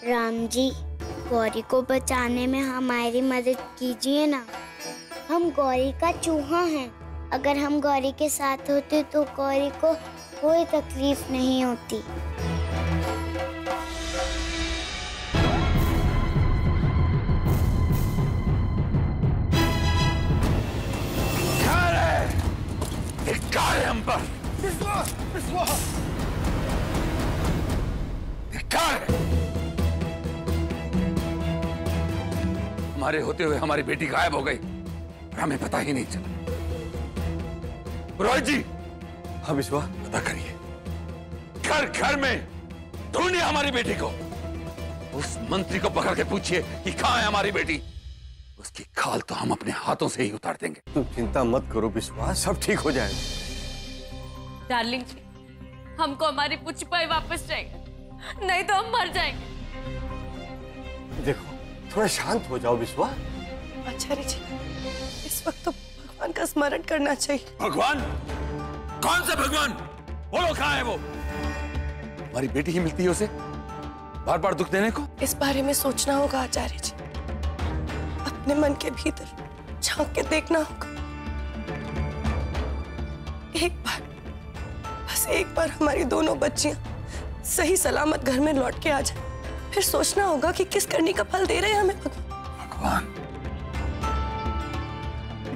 राम जी, गौरी को बचाने में हमारी मदद कीजिए ना। हम गौरी का चूहा हैं। अगर हम गौरी के साथ होते तो गौरी को कोई तकलीफ नहीं होती। हमारे होते हुए हमारी बेटी गायब हो गई, हमें पता ही नहीं चला। पुरोहित जी। हाँ विश्वा, पता करिए, घर घर में ढूंढिए हमारी बेटी को। उस मंत्री को पकड़ के पूछिए कि कहाँ है हमारी बेटी। उसकी खाल तो हम अपने हाथों से ही उतार देंगे। तुम चिंता मत करो विश्वा, सब ठीक हो जाएगा। डार्लिंग जी, हमको हमारी पुचपाई वापस चाहिए, नहीं तो हम मर जाएंगे। देखो, थोड़ा शांत हो जाओ विश्वा। आचार्य जी, इस वक्त तो भगवान का स्मरण करना चाहिए। भगवान? कौन सा भगवान? बोलो, कहाँ है वो? हमारी बेटी ही मिलती है उसे बार बार दुख देने को। इस बारे में सोचना होगा आचार्य जी, अपने मन के भीतर झांक के देखना होगा। एक बार, बस एक बार हमारी दोनों बच्चियां सही सलामत घर में लौट के आ जाए, फिर सोचना होगा कि किस करनी का फल दे रहे हैं हमें भगवान।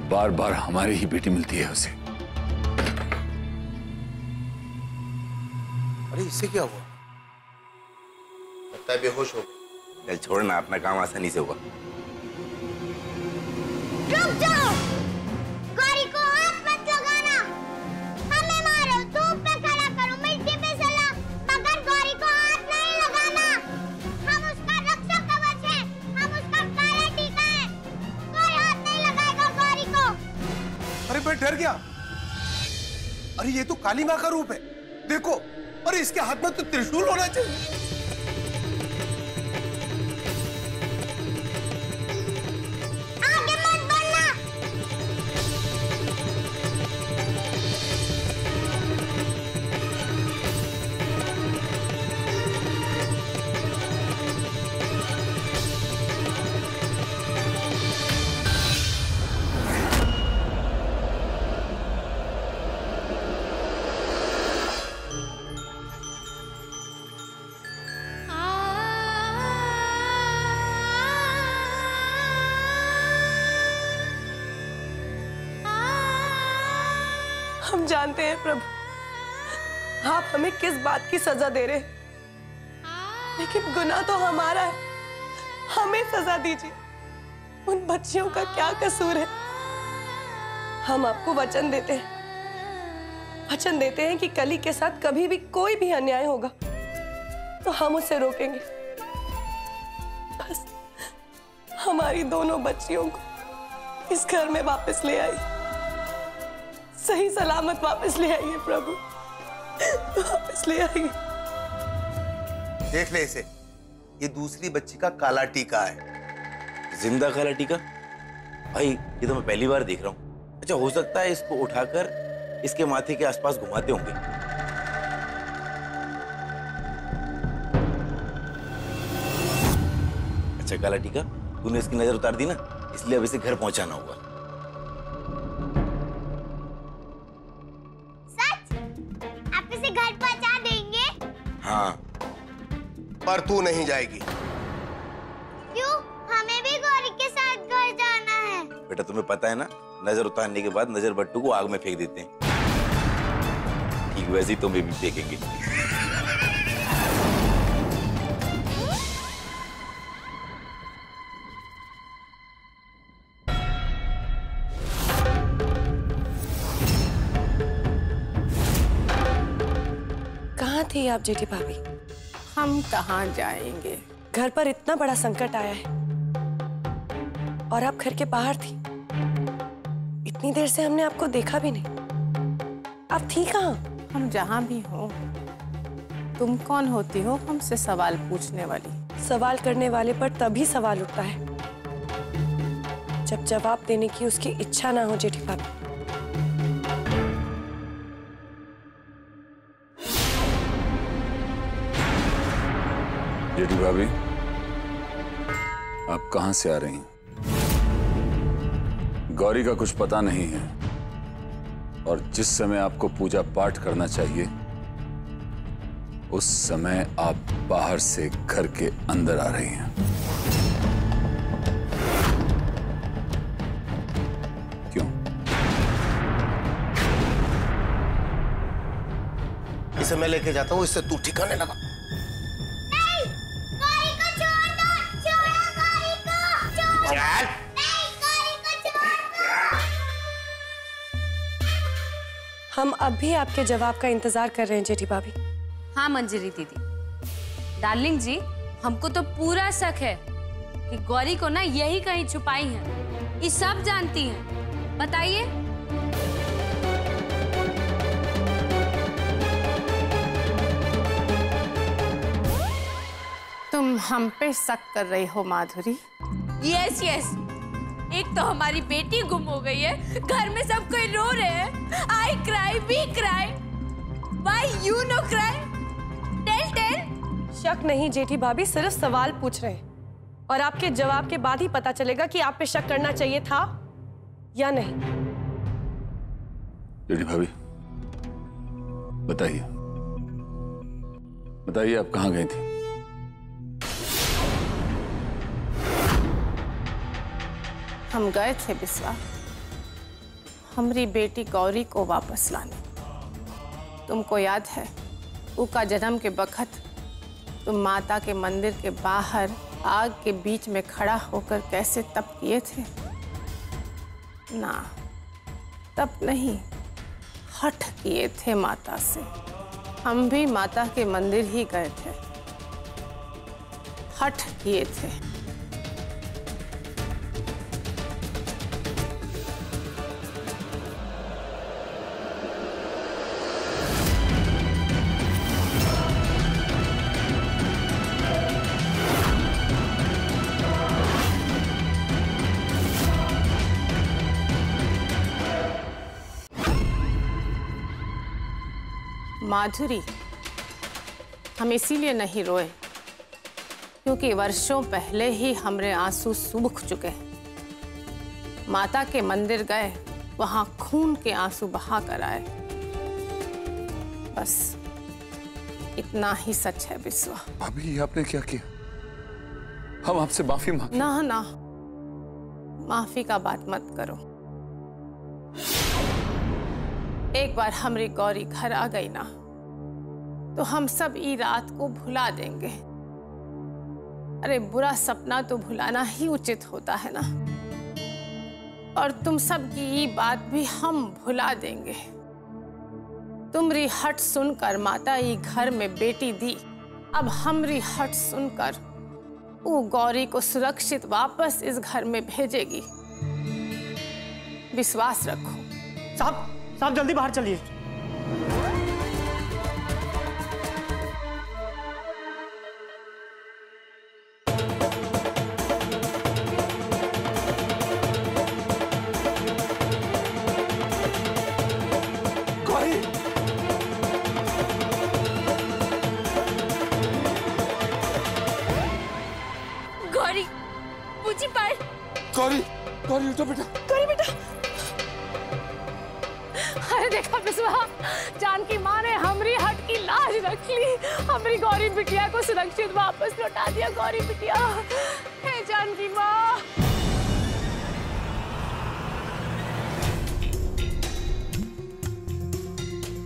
बार बार हमारी ही बेटी मिलती है उसे। अरे इससे क्या हुआ? लगता है बेहोश हो गई। छोड़ना, अपना काम आसानी से होगा। रुक जाओ, गौरी को हाथ मत लगाना। हमें मारो, धूप पे खड़ा करो, मिट्टी पे सला, मगर गौरी को हाथ नहीं लगाना। हम उसका रक्षा कवच हैं, हम उसका काला टीका है। कोई हाथ नहीं लगाएगा गौरी को। अरे मैं डर गया। अरे ये तो काली माँ का रूप है, देखो। अरे इसके हाथ में तो त्रिशूल होना चाहिए। आगे मत बढ़ना। हम जानते हैं प्रभु, आप हमें किस बात की सजा दे रहे हैं, लेकिन गुनाह तो हमारा है। हमें सजा दीजिए। उन बच्चियों का क्या कसूर है? हम आपको वचन देते हैं कि कली के साथ कभी भी कोई भी अन्याय होगा तो हम उसे रोकेंगे। बस हमारी दोनों बच्चियों को इस घर में वापस ले आइए, सही सलामत वापस ले आइए प्रभु, वापस ले आइए। देख ले इसे, ये दूसरी बच्ची का काला टीका है। जिंदा काला टीका? भाई ये तो मैं पहली बार देख रहा हूँ। अच्छा, हो सकता है इसको उठाकर इसके माथे के आसपास घुमाते होंगे। अच्छा काला टीका, तूने इसकी नजर उतार दी ना, इसलिए अब इसे घर पहुंचाना होगा। हाँ, पर तू नहीं जाएगी। क्यों? हमें भी गौरी के साथ घर जाना है। बेटा तुम्हें पता है ना, नजर उतारने के बाद नजर बट्टू को आग में फेंक देते हैं। ठीक वैसे ही तुम्हें भी फेंकेंगे। कहाँ थी आप जेठी भाभी? हम कहाँ जाएंगे? घर पर इतना बड़ा संकट आया है और आप घर के बाहर थी। इतनी देर से हमने आपको देखा भी नहीं। आप थी कहाँ? हम जहाँ भी हो, तुम कौन होती हो हमसे सवाल पूछने वाली? सवाल करने वाले पर तभी सवाल उठता है जब जवाब देने की उसकी इच्छा ना हो जेठी भाभी। जेठी भाभी, आप कहां से आ रही हैं? गौरी का कुछ पता नहीं है और जिस समय आपको पूजा पाठ करना चाहिए उस समय आप बाहर से घर के अंदर आ रही हैं। क्यों? इसे मैं लेके जाता हूँ, इससे तू ठिकाने लगा। नहीं, गौरी को छोड़ दो, छोड़ो गौरी को, छोड़ो। नहीं, गौरी को छोड़ दो। हम अब भी आपके जवाब का इंतजार कर रहे हैं जेठी भाभी। हाँ मंजरी दीदी, डार्लिंग जी, हमको तो पूरा शक है कि गौरी को ना यही कहीं छुपाई है। ये सब जानती हैं। बताइए। तुम हम पे शक कर रही हो माधुरी? यस यस, एक तो हमारी बेटी गुम हो गई है, घर में सब कोई रो रहे हैं। I cry, we cry, why you no cry? Tell tell. शक नहीं जेठी भाभी, सिर्फ सवाल पूछ रहे हैं और आपके जवाब के बाद ही पता चलेगा कि आप पे शक करना चाहिए था या नहीं। जेठी भाभी बताइए, बताइए आप कहां गई थी? हम गए थे बिस्वा हमारी बेटी गौरी को वापस लाने। तुमको याद है उसका जन्म के वक्त तुम माता के मंदिर के बाहर आग के बीच में खड़ा होकर कैसे तप किए थे? ना, तप नहीं, हठ किए थे माता से। हम भी माता के मंदिर ही गए थे, हठ किए थे। माधुरी, हम इसीलिए नहीं रोए क्योंकि वर्षों पहले ही हमारे आंसू सूख चुके हैं। माता के मंदिर गए, वहां खून के आंसू बहा कर आए। बस इतना ही सच है बिस्वा। भाभी ये आपने क्या किया? हम आपसे माफी मांगे। ना ना, माफी का बात मत करो। एक बार हमारी गौरी घर आ गई ना तो हम सब ई रात को भुला देंगे। अरे बुरा सपना तो भुलाना ही उचित होता है ना। और तुम सब की ये बात भी हम भुला देंगे। तुमरी हट सुनकर माता ये घर में बेटी दी, अब हमरी हट सुनकर वो गौरी को सुरक्षित वापस इस घर में भेजेगी। विश्वास रखो। साहब जल्दी बाहर चलिए। गौरी, पूछी पाए। गौरी, गौरी उठो बेटा। गौरी बेटा। अरे देखा बिस्वा, जानकी माँ ने हमारी हट की लाज रख ली, हमारी गौरी बिटिया को सुरक्षित वापस लौटा दिया। गौरी बिटिया, हे जानकी माँ।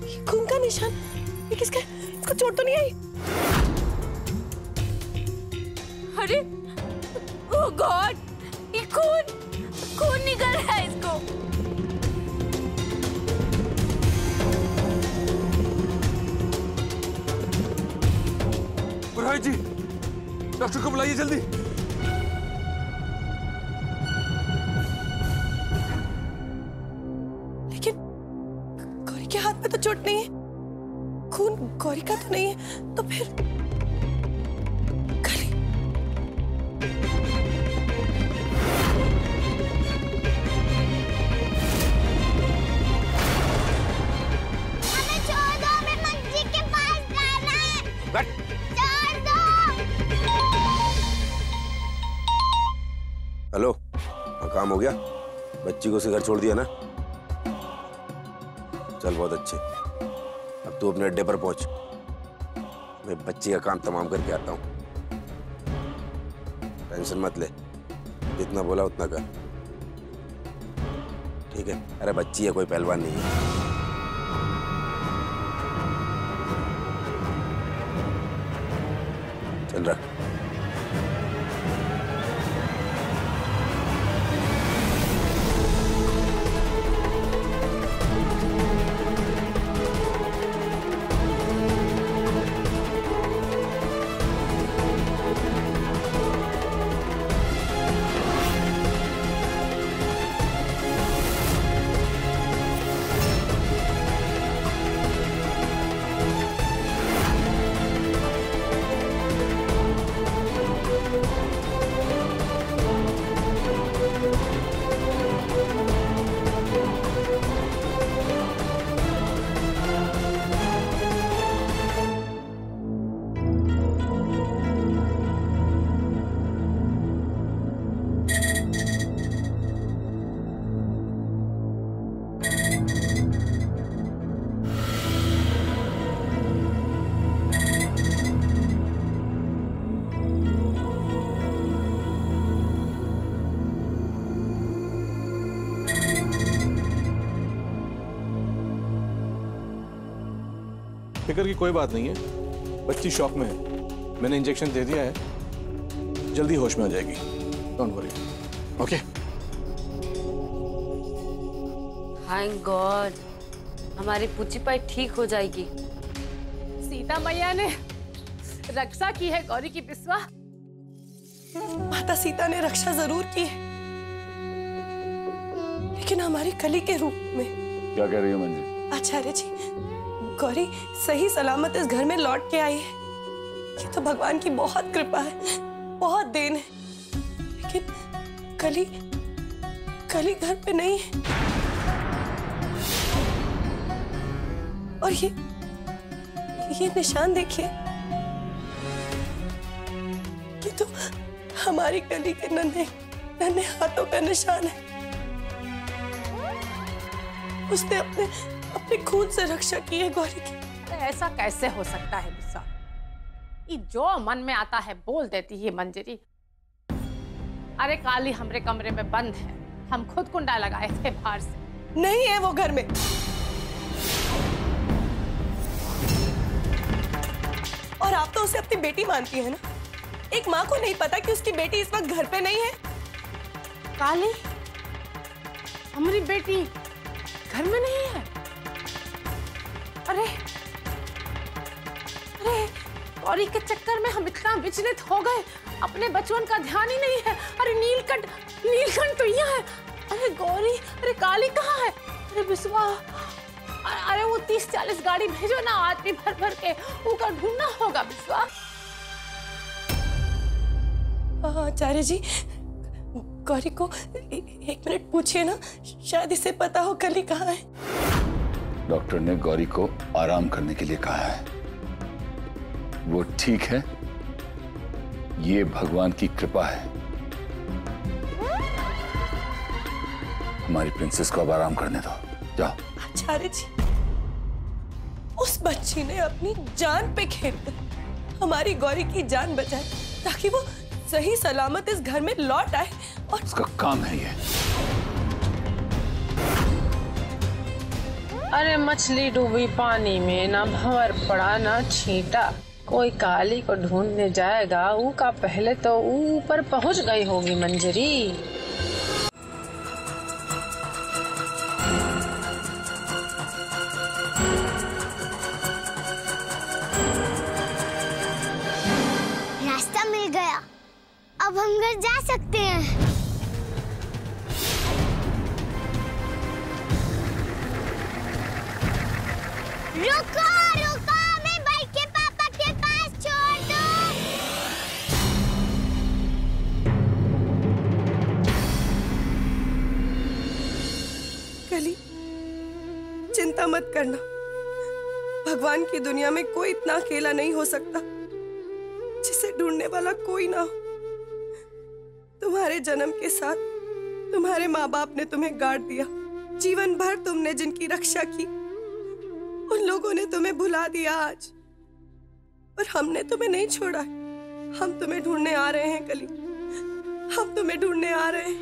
ये खून का निशान, ये किसका? इसको चोट तो नहीं आई? अरे ओह गॉड, ये खून निकल रहा है इसको। पुरोहित जी, डॉक्टर को बुलाइए जल्दी। लेकिन गौरी के हाथ में तो चोट नहीं है, खून गौरी का तो नहीं है, तो फिर गली। हमें छोड़ दो, हमें मंजी के पास जाना है। छोड़ दो। हाँ, काम हो गया? बच्ची को उसे घर छोड़ दिया ना? चल बहुत अच्छे। अब तू अपने अड्डे पर पहुंच, मैं बच्ची का काम तमाम करके आता हूँ। टेंशन मत ले, जितना बोला उतना कर, ठीक है? अरे बच्ची है, कोई पहलवान नहीं है। चल रख। फिक्र की कोई बात नहीं है, बच्ची शॉक में है। मैंने इंजेक्शन दे दिया है, जल्दी होश में आ जाएगी। Don't worry, okay? Thank God, हमारी पूची पाई ठीक हो जाएगी। सीता मैया ने रक्षा की है गौरी की बिस्वा। माता सीता ने रक्षा जरूर की है, लेकिन हमारी कली के रूप में। क्या कह रही हो मंजरी? आचार्य जी, गौरी सही सलामत इस घर में लौट के आई है। ये तो भगवान की बहुत कृपा है, बहुत देन है। लेकिन कली घर पे नहीं है। और ये निशान देखिए, ये तो हमारी कली के नन्हे हाथों का निशान है। उसने अपने खून से रक्षा की है गौरी की। ऐसा कैसे हो सकता है बिस्वा? ये जो मन में आता है बोल देती है मंजरी। अरे काली हमरे कमरे में बंद है, हम खुद कुंडा लगाए थे बाहर से। नहीं है वो घर में। और आप तो उसे अपनी बेटी मानती है ना? एक माँ को नहीं पता कि उसकी बेटी इस वक्त घर पे नहीं है? काली, हमारी बेटी घर में नहीं है? अरे गौरी के चक्कर में हम इतना विचलित हो गए, अपने बचपन का ध्यान ही नहीं है। अरे नीलकंठ तो यहाँ है। अरे गौरी, अरे काली कहाँ है? अरे बिस्वा, अरे वो 30-40 गाड़ी भेजो ना, आदमी भर के उनका ढूंढना होगा बिस्वा। आचार्य जी, गौरी को 1 मिनट पूछिए ना, शायद इसे पता हो कली कहाँ है। डॉक्टर ने गौरी को आराम करने के लिए कहा है। वो ठीक है, ये भगवान की कृपा है। हमारी प्रिंसेस को अब आराम करने दो, जाओ। आचार्य जी, उस बच्ची ने अपनी जान पे खेलकर हमारी गौरी की जान बचाई, ताकि वो सही सलामत इस घर में लौट आए। और उसका काम है ये। अरे मछली डूबी पानी में, ना भंवर पड़ा ना छींटा। कोई काली को ढूंढने जाएगा, ऊ का पहले तो ऊपर पहुंच गई होगी मंजरी। रास्ता मिल गया, अब हम घर जा सकते हैं। रुको रुको, मैं बाइक के पापा के पास छोड़ दूं। कली, चिंता मत करना, भगवान की दुनिया में कोई इतना अकेला नहीं हो सकता जिसे ढूंढने वाला कोई ना हो। तुम्हारे जन्म के साथ तुम्हारे माँ बाप ने तुम्हें गाड़ दिया, जीवन भर तुमने जिनकी रक्षा की, उन लोगों ने तुम्हें भुला दिया आज। पर हमने तुम्हें नहीं छोड़ा है। हम तुम्हें ढूंढने आ रहे हैं कली, हम तुम्हें ढूंढने आ रहे हैं।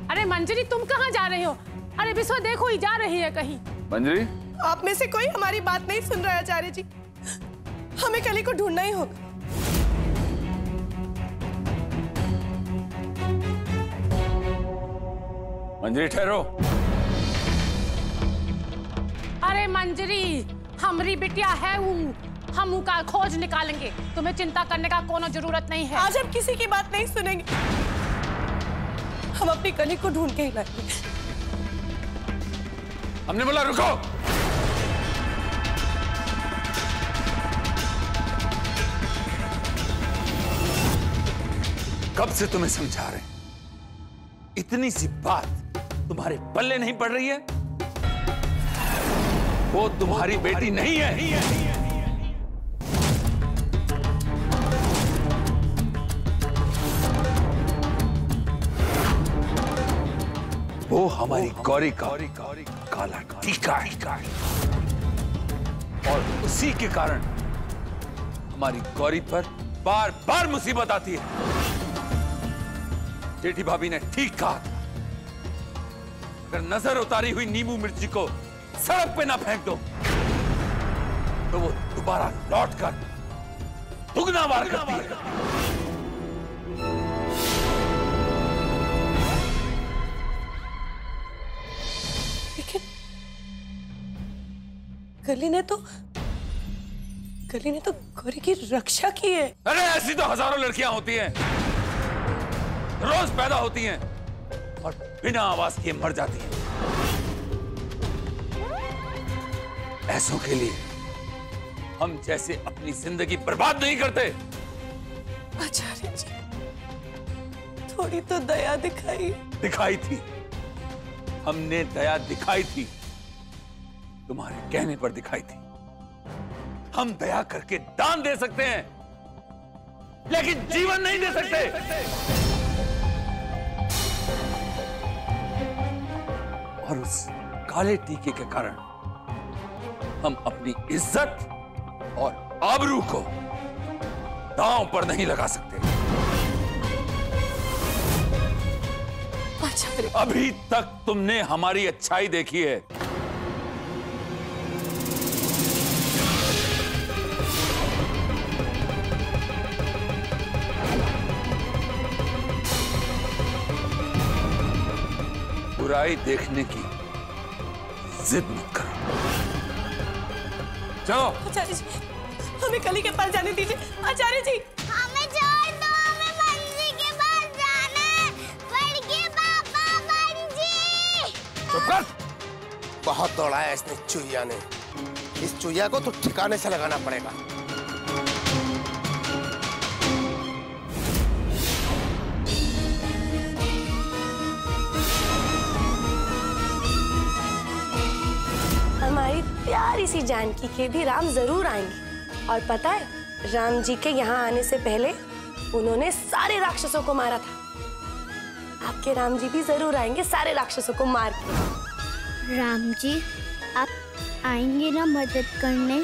अरे मंजरी, तुम कहाँ जा रहे हो? अरे विश्वा देखो, ही जा रही है कहीं। मंजरी, आप में से कोई हमारी बात नहीं सुन रहा है आचार्य जी। हमें कली को ढूंढना ही होगा। मंजरी ठहरो। अरे मंजरी, हमारी बिटिया है वो, हम उनका खोज निकालेंगे, तुम्हें चिंता करने का कोनो जरूरत नहीं है। आज हम किसी की बात नहीं सुनेंगे, हम अपनी कली को ढूंढ के ही लाएंगे। हमने बोला रुको। कब से तुम्हें समझा रहे हैं, इतनी सी बात तुम्हारे पल्ले नहीं पड़ रही है? वो तुम्हारी बेटी नहीं है। वो हमारी गौरी का काला टीका है, और उसी के कारण हमारी गौरी पर बार बार मुसीबत आती है। जेठी भाभी ने ठीक कहा था, अगर नजर उतारी हुई नींबू मिर्ची को सड़क पे ना फेंक दो तो वो दोबारा लौट कर दुगना वार करती है। लेकिन कली ने तो गौरी की रक्षा की है। अरे ऐसी तो हजारों लड़कियां होती हैं, रोज पैदा होती हैं और बिना आवाज किए मर जाती हैं। ऐसों के लिए हम जैसे अपनी जिंदगी बर्बाद नहीं करते। आचार्य जी, थोड़ी तो दया दिखाई थी, हमने दया दिखाई थी, तुम्हारे कहने पर दिखाई थी। हम दया करके दान दे सकते हैं, लेकिन जीवन नहीं दे सकते। और उस काले टीके के कारण हम अपनी इज्जत और आबरू को दांव पर नहीं लगा सकते। अभी तक तुमने हमारी अच्छाई देखी है, बुराई देखने की जिद मत करो। चलो आचार्य जी, हमें कली के पास जाने दीजिए। आचार्य जी, हमें छोड़ दो, हमें बंजी के पास जाना है। बड़के पापा, बंजी। चुप कर। बहुत दौड़ाया इसने चुहिया ने, इस चुहिया को तो ठिकाने से लगाना पड़ेगा। हमारी प्यारी सी जानकी के भी राम जरूर आएंगे। और पता है, राम जी के यहाँ आने से पहले उन्होंने सारे राक्षसों को मारा था। आपके राम जी भी जरूर आएंगे सारे राक्षसों को मार के। राम जी, आप आएंगे ना मदद करने?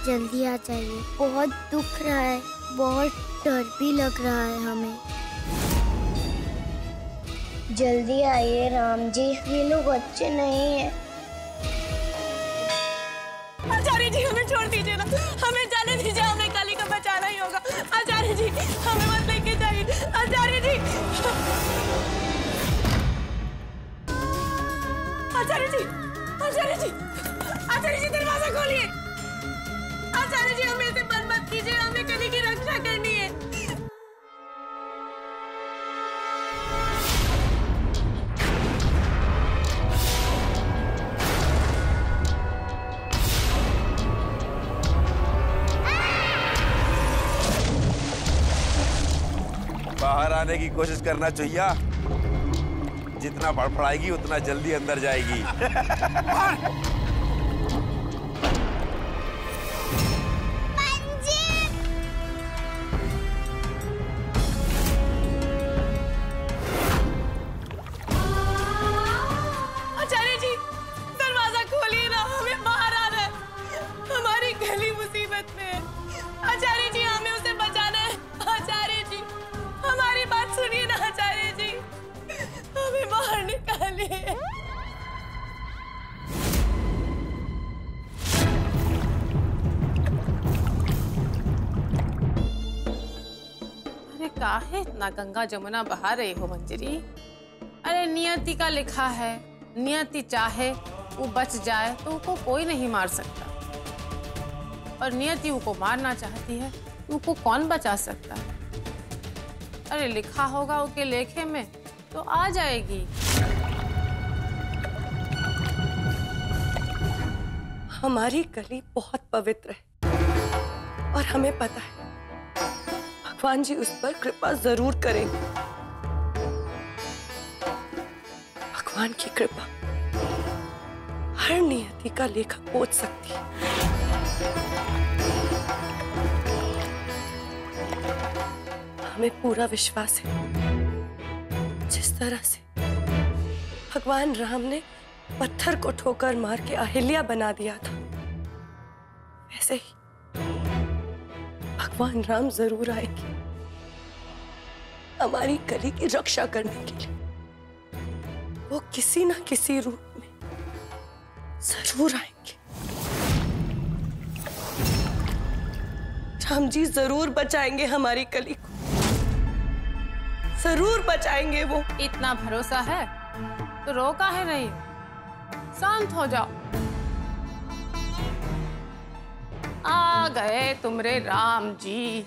जल्दी आ जाइए, बहुत दुख रहा है, बहुत डर भी लग रहा है हमें। जल्दी आइए राम जी, ये लोग अच्छे नहीं है। आचार्य जी, हमें छोड़ दीजिए ना, हमें जाने दीजिए, हमें कली को बचाना ही होगा। आचार्य जी, हमें मत लेके जाइए। आचार्य जी, आचार्य जी, आचार्य जी, आचार्य जी, दरवाजा खोलिए। आचार्य जी, हमें इसे बंद मत कीजिए, हमें कली की रक्षा करनी है। बाहर आने की कोशिश करना चाहिए, जितना बड़बड़ाएगी उतना जल्दी अंदर जाएगी। काहे इतना गंगा जमुना बहा रही हो मंजरी? अरे नियति का लिखा है, नियति चाहे वो बच जाए तो उसको कोई नहीं मार सकता, और नियति उसको मारना चाहती है तो उसको कौन बचा सकता है? अरे लिखा होगा उसके लेखे में तो आ जाएगी। हमारी कली बहुत पवित्र है और हमें पता है भगवान जी उस पर कृपा जरूर करेंगे। भगवान की कृपा हर नियति का लेखा पोंछ सकती है। हमें पूरा विश्वास है जिस तरह से भगवान राम ने पत्थर को ठोकर मार के अहिल्या बना दिया था, वैसे ही भगवान राम जरूर आएंगे हमारी कली की रक्षा करने के लिए। वो किसी ना किसी रूप में जरूर आएंगे। राम जी जरूर बचाएंगे हमारी कली को, जरूर बचाएंगे वो। इतना भरोसा है तो रो काहे रही? शांत हो जाओ। आ गए तुमरे राम जी।